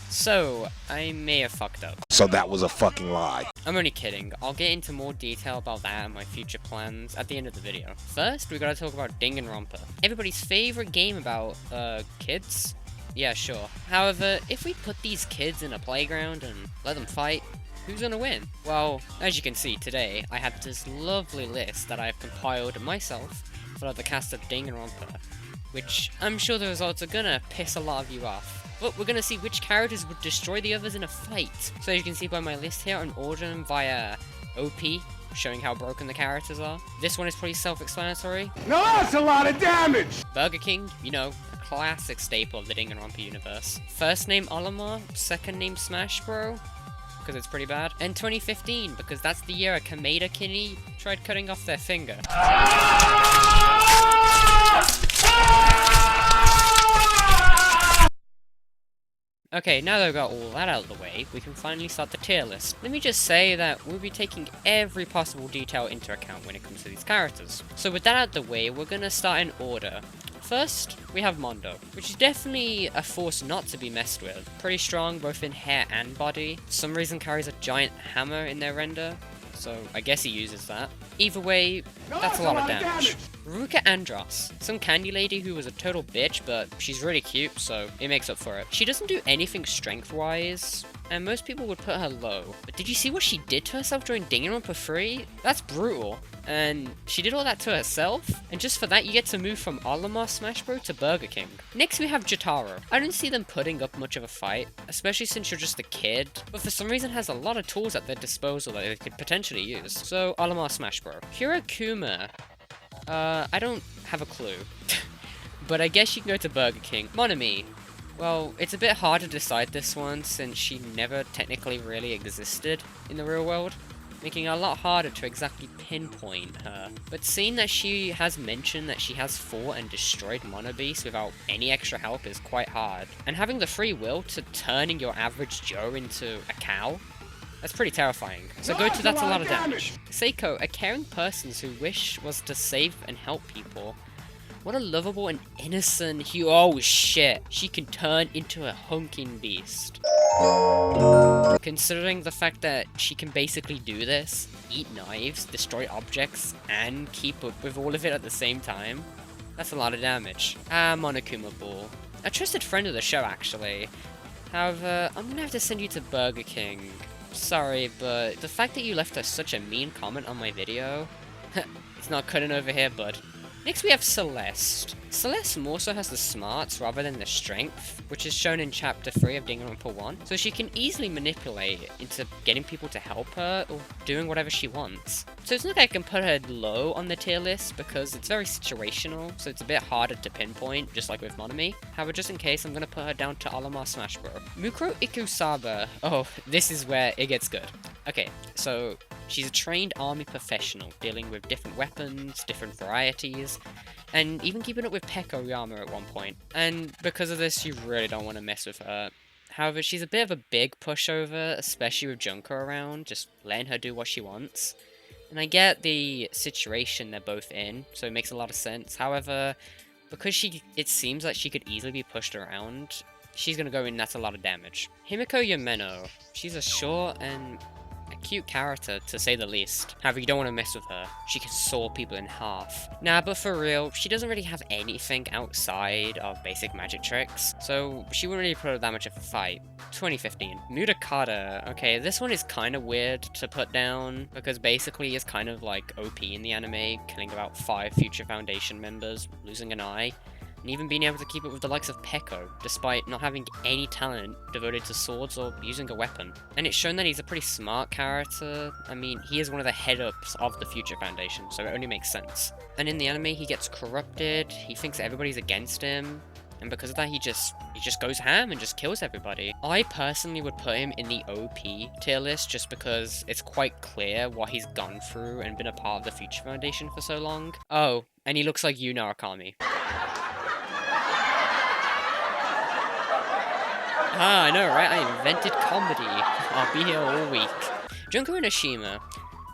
So, I may have fucked up. So that was a fucking lie. I'm only kidding. I'll get into more detail about that and my future plans at the end of the video. First, we gotta talk about Danganronpa. Everybody's favorite game about, kids? Yeah, sure. However, if we put these kids in a playground and let them fight, who's gonna win? Well, as you can see today, I have this lovely list that I've compiled myself for the cast of Danganronpa, which I'm sure the results are gonna piss a lot of you off. But we're gonna see which characters would destroy the others in a fight. So as you can see by my list here, I'm ordering them via OP, showing how broken the characters are. This one is pretty self-explanatory. Now that's a lot of damage! Burger King, you know, a classic staple of the Danganronpa universe. First name Olimar, second name Smash Bro, because it's pretty bad. And 2015, because that's the year a Kameda Kinney tried cutting off their finger. Okay, now that I've got all that out of the way, we can finally start the tier list. Let me just say that we'll be taking every possible detail into account when it comes to these characters. So with that out of the way, we're gonna start in order. First, we have Mondo, which is definitely a force not to be messed with. Pretty strong both in hair and body. For some reason carries a giant hammer in their render, so I guess he uses that. Either way, that's a lot of damage. Ruka Andros, some candy lady who was a total bitch, but she's really cute, so it makes up for it. She doesn't do anything strength-wise, and most people would put her low. But did you see what she did to herself during Danganronpa 3? That's brutal. And she did all that to herself, and just for that you get to move from Olimar Smash Bro to Burger King. Next we have Jotaro. I don't see them putting up much of a fight, especially since you're just a kid, but for some reason has a lot of tools at their disposal that they could potentially use. So Olimar Smash Bro. Hirakuma. I don't have a clue. But I guess you can go to Burger King. Monami. Well, it's a bit hard to decide this one since she never technically really existed in the real world, making it a lot harder to exactly pinpoint her. But seeing that she has mentioned that she has fought and destroyed Mono Beast without any extra help is quite hard. And having the free will to turning your average Joe into a cow, that's pretty terrifying. So go to that's a lot of damage. Seiko, a caring person whose wish was to save and help people. What a lovable and innocent oh shit, she can turn into a hunking beast. Considering the fact that she can basically do this, eat knives, destroy objects, and keep up with all of it at the same time, that's a lot of damage. Monokuma Ball. A trusted friend of the show, actually. However, I'm gonna have to send you to Burger King. Sorry, but the fact that you left us such a mean comment on my video, it's not cutting over here, bud. Next we have Celeste. Celeste more so has the smarts rather than the strength, which is shown in chapter 3 of Danganronpa 1, so she can easily manipulate into getting people to help her or doing whatever she wants. So it's not like I can put her low on the tier list because it's very situational, so it's a bit harder to pinpoint, just like with Monami. However, just in case, I'm gonna put her down to Olimar Smash Bro. Mukuro Ikusaba. Oh, this is where it gets good. Okay, so she's a trained army professional, dealing with different weapons, different varieties, and even keeping up with Peko Yama at one point. And because of this, you really don't want to mess with her. However, she's a bit of a big pushover, especially with Junko around, just letting her do what she wants. And I get the situation they're both in, so it makes a lot of sense. However, because it seems like she could easily be pushed around, she's gonna go in, that's a lot of damage. Himiko Yameno. She's a short and a cute character, to say the least. However, you don't want to mess with her. She can saw people in half. Nah, but for real, she doesn't really have anything outside of basic magic tricks, so she wouldn't really put up that much of a fight. 2015. Mudokata. Okay, this one is kind of weird to put down, because basically it's kind of like OP in the anime, killing about 5 future Foundation members, losing an eye, and even being able to keep up with the likes of Peko, despite not having any talent devoted to swords or using a weapon. And it's shown that he's a pretty smart character. I mean, he is one of the head-ups of the Future Foundation, so it only makes sense. And in the anime, he gets corrupted, he thinks everybody's against him, and because of that, he just goes ham and just kills everybody. I personally would put him in the OP tier list just because it's quite clear what he's gone through and been a part of the Future Foundation for so long. Oh, and he looks like Yuna Akami. Ah, I know, right? I invented comedy. I'll be here all week. Junko Enoshima.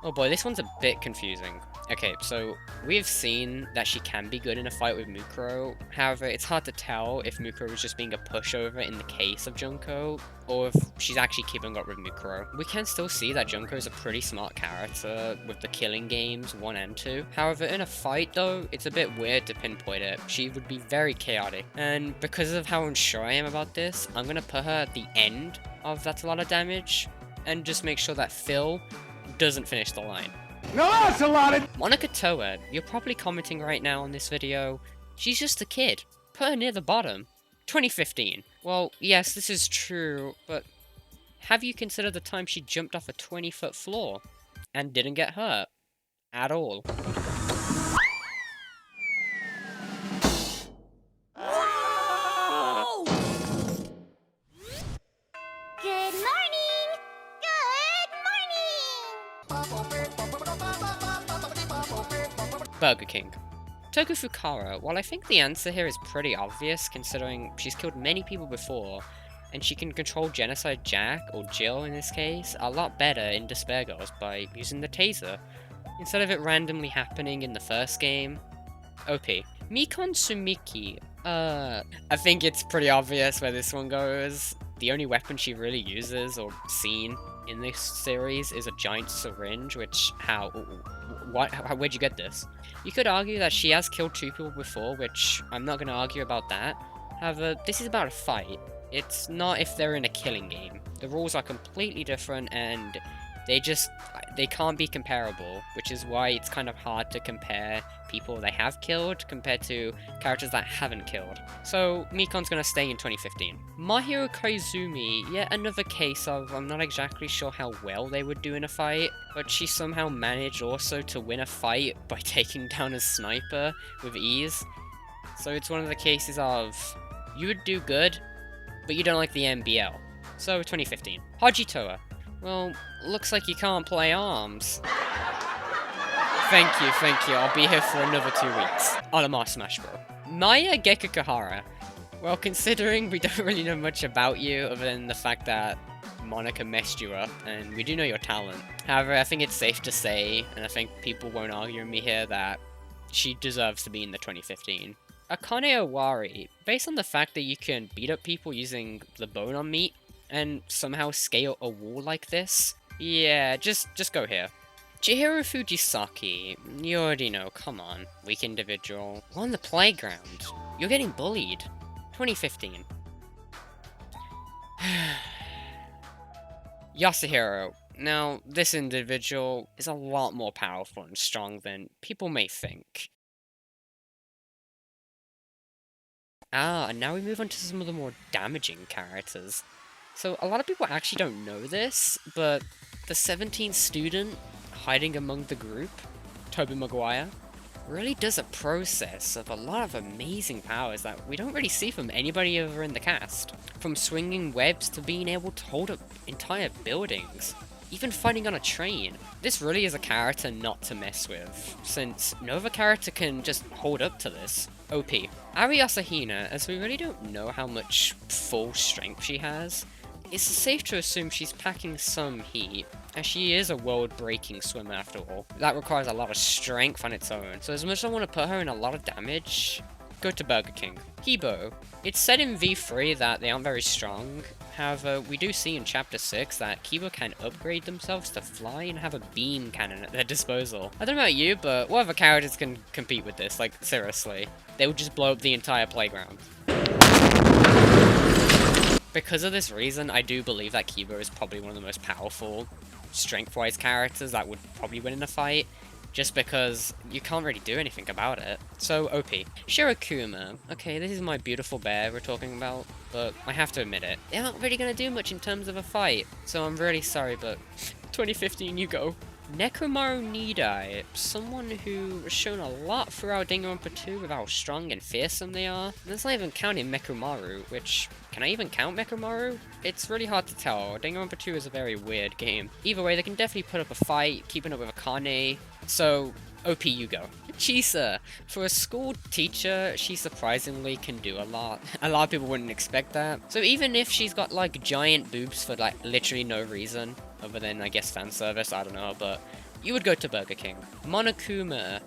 Oh boy, this one's a bit confusing. Okay, so we've seen that she can be good in a fight with Mukuro. However, it's hard to tell if Mukuro was just being a pushover in the case of Junko, or if she's actually keeping up with Mukuro. We can still see that Junko is a pretty smart character with the killing games 1 and 2. However, in a fight though, it's a bit weird to pinpoint it. She would be very chaotic. And because of how unsure I am about this, I'm gonna put her at the end of That's a Lot of Damage, and just make sure that Phil doesn't finish the line. No, that's a lot of... Monica Toa, you're probably commenting right now on this video, she's just a kid. Put her near the bottom. 2015. Well, yes, this is true, but have you considered the time she jumped off a 20-foot floor and didn't get hurt at all? Good morning! Burger King. Toku Fukara, while I think the answer here is pretty obvious considering she's killed many people before, and she can control Genocide Jack, or Jill in this case, a lot better in Despair Girls by using the taser, instead of it randomly happening in the first game. OP. Mikan Tsumiki, I think it's pretty obvious where this one goes. The only weapon she really uses, or seen in this series, is a giant syringe, which, where'd you get this? You could argue that she has killed 2 people before, which I'm not going to argue about that. However, this is about a fight. It's not if they're in a killing game. The rules are completely different, and they can't be comparable, which is why it's kind of hard to compare people they have killed compared to characters that haven't killed. So Mikon's gonna stay in 2015. Mahiro Koizumi, yet another case of I'm not exactly sure how well they would do in a fight, but she somehow managed also to win a fight by taking down a sniper with ease. So it's one of the cases of you would do good, but you don't like the MBL. So 2015. Haji Toa. Well, looks like you can't play arms. Thank you, I'll be here for another 2 weeks. Olimar Smash Bro. Maya Gekukahara. Well, considering we don't really know much about you other than the fact that Monica messed you up, and we do know your talent. However, I think it's safe to say, and I think people won't argue with me here, that she deserves to be in the 2015. Akane Owari, based on the fact that you can beat up people using the bone on meat, and somehow scale a wall like this? Yeah, just go here. Chihiro Fujisaki, you already know, come on. Weak individual. On the playground. You're getting bullied. 2015. Yasuhiro. Now, this individual is a lot more powerful and strong than people may think. And now we move on to some of the more damaging characters. So, a lot of people actually don't know this, but the 17th student hiding among the group, Tobey Maguire, really does a process of a lot of amazing powers that we don't really see from anybody over in the cast. From swinging webs to being able to hold up entire buildings, even fighting on a train. This really is a character not to mess with, since no other character can just hold up to this. OP. Ari Asahina, as we really don't know how much full strength she has, it's safe to assume she's packing some heat, as she is a world-breaking swimmer after all. That requires a lot of strength on its own, so as much as I want to put her in a lot of damage, go to Burger King. Kibo. It's said in V3 that they aren't very strong, however, we do see in Chapter 6 that Kibo can upgrade themselves to fly and have a beam cannon at their disposal. I don't know about you, but what other characters can compete with this? Like, seriously. They would just blow up the entire playground. Because of this reason, I do believe that Kibo is probably one of the most powerful, strength-wise characters that would probably win in a fight, just because you can't really do anything about it. So, OP. Shirakuma. Okay, this is my beautiful bear we're talking about, but I have to admit it. They're not really going to do much in terms of a fight, so I'm really sorry, but 2015, you go. Nekomaru Nidai, someone who has shown a lot throughout Danganronpa 2 with how strong and fearsome they are. And that's not even counting Mekumaru, which, can I even count Mekumaru? It's really hard to tell. Danganronpa 2 is a very weird game. Either way, they can definitely put up a fight, keeping up with Akane, so OP you go. Chisa, for a school teacher, she surprisingly can do a lot. A lot of people wouldn't expect that. So even if she's got like giant boobs for like literally no reason, other than I guess fan service, I don't know, but you would go to Burger King. Monokuma,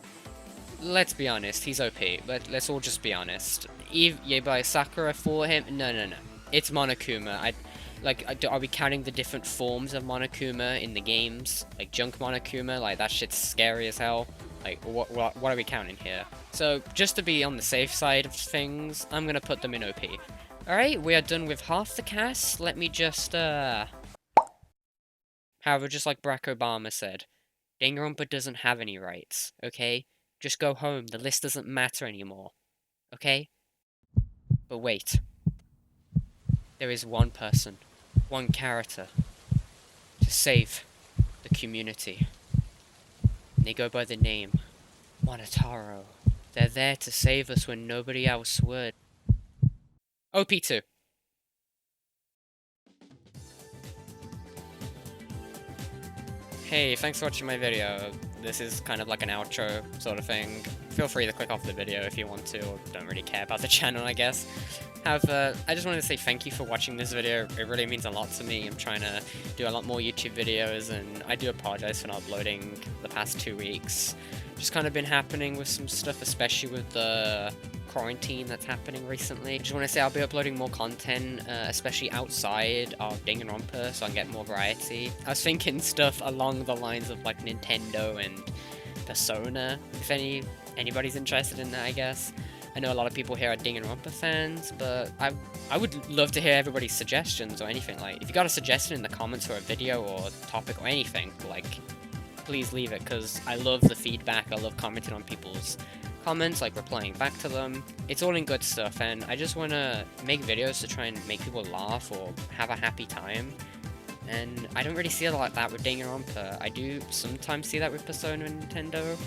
let's be honest, he's OP. Let's all just be honest. You buy Sakura for him? No. It's Monokuma. Are we counting the different forms of Monokuma in the games? Like Junk Monokuma? Like, that shit's scary as hell. Like, what are we counting here? So, just to be on the safe side of things, I'm gonna put them in OP. Alright, we are done with half the cast. Let me just, However, just like Barack Obama said, Danganronpa doesn't have any rights, okay? Just go home, the list doesn't matter anymore, okay? But wait. There is one person, one character, to save the community. And they go by the name Monotaro. They're there to save us when nobody else would. OP2. Hey, thanks for watching my video. This is kind of like an outro sort of thing. Feel free to click off the video if you want to, or don't really care about the channel, I guess. However, I just wanted to say thank you for watching this video. It really means a lot to me. I'm trying to do a lot more YouTube videos, and I do apologize for not uploading the past 2 weeks. Just kind of been happening with some stuff, especially with the quarantine that's happening recently. Just want to say I'll be uploading more content, especially outside of Danganronpa, so I can get more variety. I was thinking stuff along the lines of like Nintendo and Persona, if anybody's interested in that, I guess. I know a lot of people here are Danganronpa fans, but I would love to hear everybody's suggestions or anything. Like, if you got a suggestion in the comments for a video or topic or anything, like, please leave it, because I love the feedback. I love commenting on people's comments, like replying back to them. It's all in good stuff, and I just want to make videos to try and make people laugh or have a happy time. And I don't really see a lot like that with Danganronpa. I do sometimes see that with Persona and Nintendo,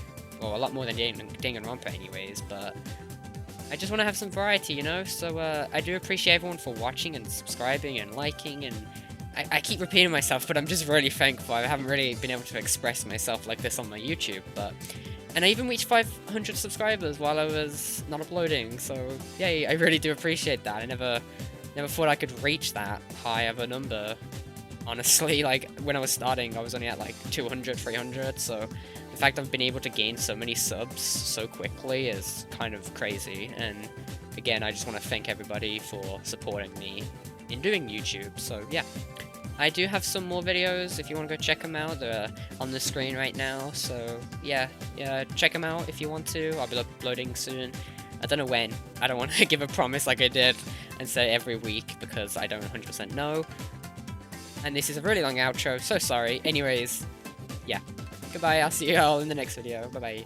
or a lot more than Danganronpa anyways, but I just want to have some variety, you know? So I do appreciate everyone for watching and subscribing and liking, and I keep repeating myself, but I'm just really thankful. I haven't really been able to express myself like this on my YouTube, and I even reached 500 subscribers while I was not uploading, so yay, I really do appreciate that. I never thought I could reach that high of a number, honestly. Like, when I was starting, I was only at like 200, 300, so the fact I've been able to gain so many subs so quickly is kind of crazy. And again, I just want to thank everybody for supporting me in doing YouTube. So yeah, I do have some more videos if you want to go check them out. They're on the screen right now, so yeah, check them out if you want to. I'll be uploading soon. I don't know when. I don't want to give a promise like I did and say every week, because I don't 100% know. And this is a really long outro, so sorry. Anyways, yeah. Goodbye, I'll see you all in the next video. Bye-bye.